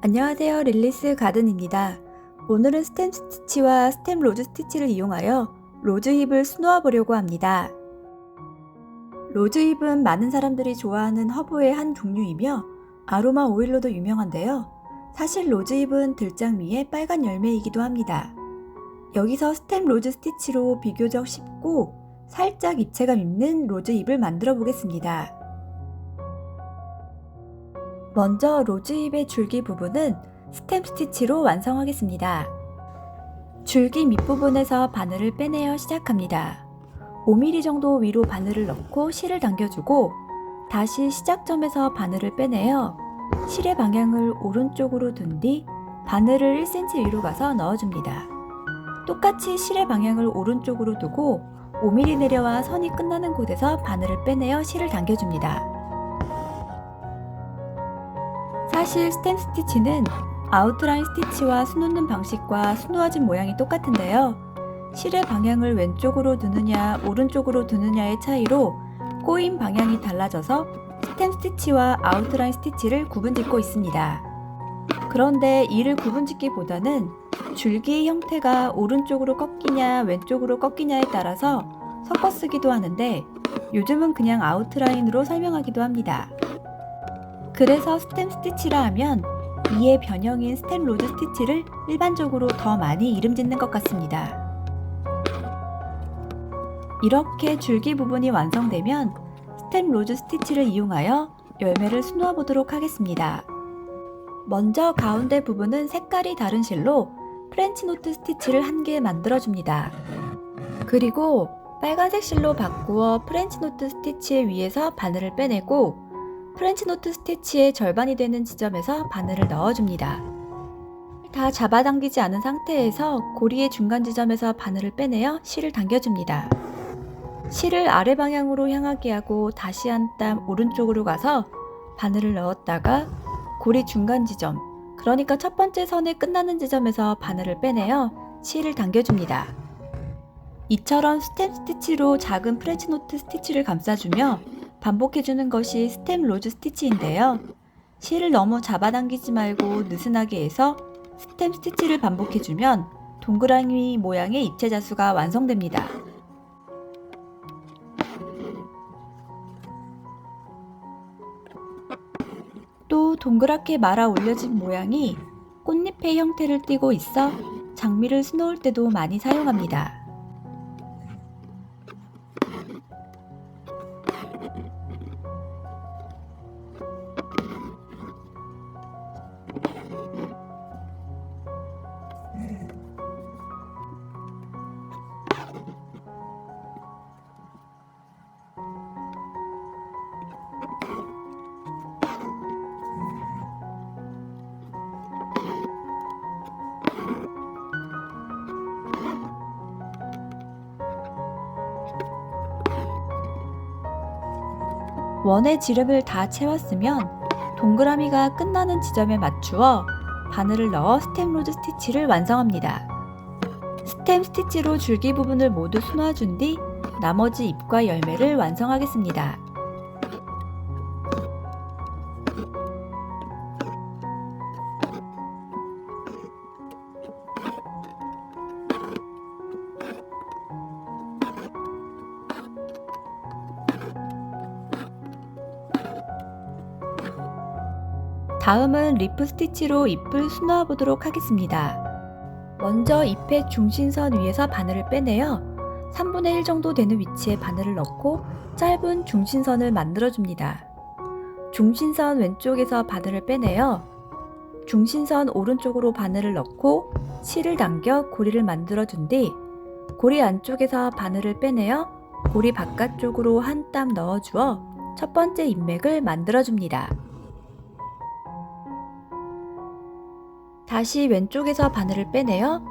안녕하세요. 릴리스 가든입니다. 오늘은 스템 스티치와 스템 로즈 스티치를 이용하여 로즈 힙을 수놓아 보려고 합니다. 로즈 힙은 많은 사람들이 좋아하는 허브의 한 종류이며 아로마 오일로도 유명한데요. 사실 로즈 힙은 들장미의 빨간 열매이기도 합니다. 여기서 스템 로즈 스티치로 비교적 쉽고 살짝 입체감 있는 로즈 힙을 만들어 보겠습니다. 먼저 로즈잎의 줄기 부분은 스템 스티치로 완성하겠습니다. 줄기 밑부분에서 바늘을 빼내어 시작합니다. 5mm 정도 위로 바늘을 넣고 실을 당겨주고 다시 시작점에서 바늘을 빼내어 실의 방향을 오른쪽으로 둔 뒤 바늘을 1cm 위로 가서 넣어줍니다. 똑같이 실의 방향을 오른쪽으로 두고 5mm 내려와 선이 끝나는 곳에서 바늘을 빼내어 실을 당겨줍니다. 사실 스템 스티치는 아웃라인 스티치와 수놓는 방식과 수놓아진 모양이 똑같은데요. 실의 방향을 왼쪽으로 두느냐 오른쪽으로 두느냐의 차이로 꼬임 방향이 달라져서 스템 스티치와 아웃라인 스티치를 구분짓고 있습니다. 그런데 이를 구분짓기보다는 줄기 형태가 오른쪽으로 꺾이냐 왼쪽으로 꺾이냐에 따라서 섞어 쓰기도 하는데 요즘은 그냥 아웃라인으로 설명하기도 합니다. 그래서 스템 스티치라 하면 이의 변형인 스템 로즈 스티치를 일반적으로 더 많이 이름 짓는 것 같습니다. 이렇게 줄기 부분이 완성되면 스템 로즈 스티치를 이용하여 열매를 수놓아 보도록 하겠습니다. 먼저 가운데 부분은 색깔이 다른 실로 프렌치 노트 스티치를 한 개 만들어 줍니다. 그리고 빨간색 실로 바꾸어 프렌치 노트 스티치 위에서 바늘을 빼내고 프렌치 노트 스티치의 절반이 되는 지점에서 바늘을 넣어줍니다. 다 잡아당기지 않은 상태에서 고리의 중간 지점에서 바늘을 빼내어 실을 당겨줍니다. 실을 아래 방향으로 향하게 하고 다시 한 땀 오른쪽으로 가서 바늘을 넣었다가 고리 중간 지점, 그러니까 첫 번째 선에 끝나는 지점에서 바늘을 빼내어 실을 당겨줍니다. 이처럼 스템 스티치로 작은 프렌치 노트 스티치를 감싸주며 반복해주는 것이 스템 로즈 스티치인데요. 실을 너무 잡아당기지 말고 느슨하게 해서 스템 스티치를 반복해주면 동그라미 모양의 입체 자수가 완성됩니다. 또 동그랗게 말아 올려진 모양이 꽃잎의 형태를 띠고 있어 장미를 수놓을 때도 많이 사용합니다. 원의 지름을 다 채웠으면 동그라미가 끝나는 지점에 맞추어 바늘을 넣어 스템 로즈 스티치를 완성합니다. 스템 스티치로 줄기 부분을 모두 수놓아준 뒤 나머지 잎과 열매를 완성하겠습니다. 다음은 리프 스티치로 잎을 수놓아 보도록 하겠습니다. 먼저 잎의 중심선 위에서 바늘을 빼내어 3분의 1 정도 되는 위치에 바늘을 넣고 짧은 중심선을 만들어 줍니다. 중심선 왼쪽에서 바늘을 빼내어 중심선 오른쪽으로 바늘을 넣고 실을 당겨 고리를 만들어 준 뒤 고리 안쪽에서 바늘을 빼내어 고리 바깥쪽으로 한 땀 넣어 주어 첫 번째 잎맥을 만들어 줍니다. 다시 왼쪽에서 바늘을 빼내어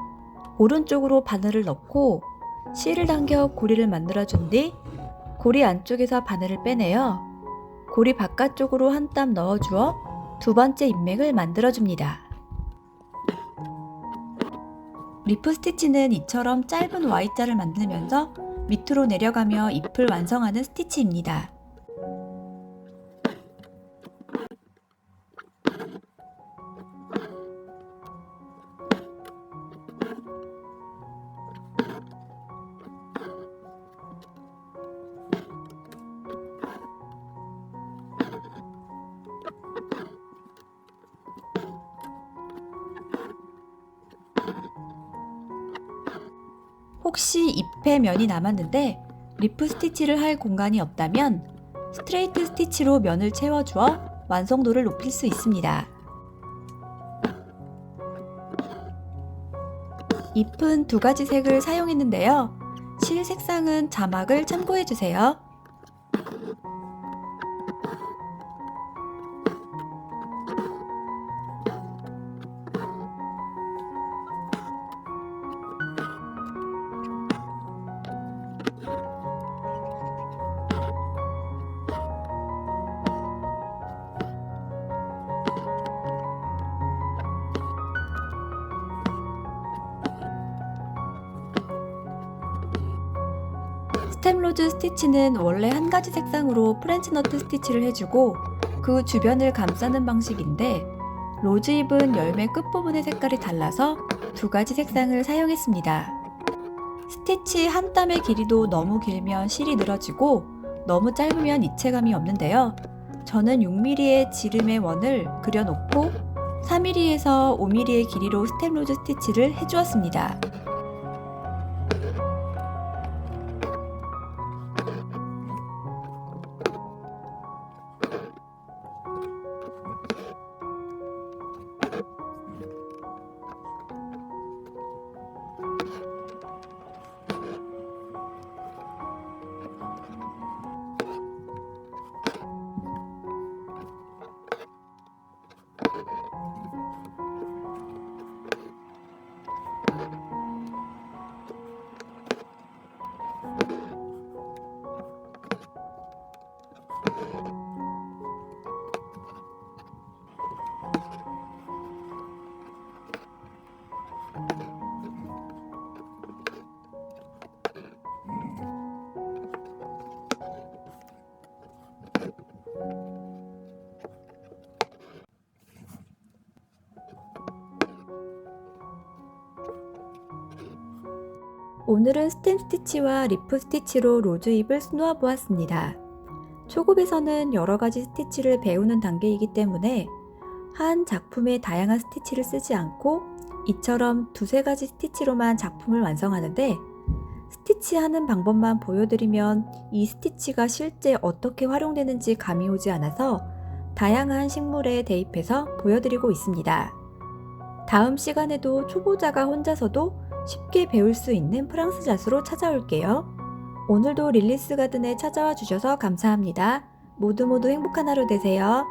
오른쪽으로 바늘을 넣고 실을 당겨 고리를 만들어 준 뒤 고리 안쪽에서 바늘을 빼내어 고리 바깥쪽으로 한 땀 넣어 주어 두 번째 잎맥을 만들어 줍니다. 리프 스티치는 이처럼 짧은 Y자를 만들면서 밑으로 내려가며 잎을 완성하는 스티치입니다. 혹시 잎의 면이 남았는데 리프 스티치를 할 공간이 없다면 스트레이트 스티치로 면을 채워주어 완성도를 높일 수 있습니다. 잎은 두 가지 색을 사용했는데요. 실 색상은 자막을 참고해주세요. 스템 로즈 스티치는 원래 한 가지 색상으로 프렌치 너트 스티치를 해주고 그 주변을 감싸는 방식인데 로즈 잎은 열매 끝부분의 색깔이 달라서 두 가지 색상을 사용했습니다. 스티치 한 땀의 길이도 너무 길면 실이 늘어지고 너무 짧으면 입체감이 없는데요. 저는 6mm의 지름의 원을 그려놓고 4mm에서 5mm의 길이로 스템 로즈 스티치를 해주었습니다. 오늘은 스템 스티치와 리프 스티치로 로즈 잎을 수놓아 보았습니다. 초급에서는 여러가지 스티치를 배우는 단계이기 때문에 한 작품에 다양한 스티치를 쓰지 않고 이처럼 두세 가지 스티치로만 작품을 완성하는데 스티치하는 방법만 보여드리면 이 스티치가 실제 어떻게 활용되는지 감이 오지 않아서 다양한 식물에 대입해서 보여드리고 있습니다. 다음 시간에도 초보자가 혼자서도 쉽게 배울 수 있는 프랑스 잣으로 찾아올게요. 오늘도 릴리스 가든에 찾아와 주셔서 감사합니다. 모두 행복한 하루 되세요.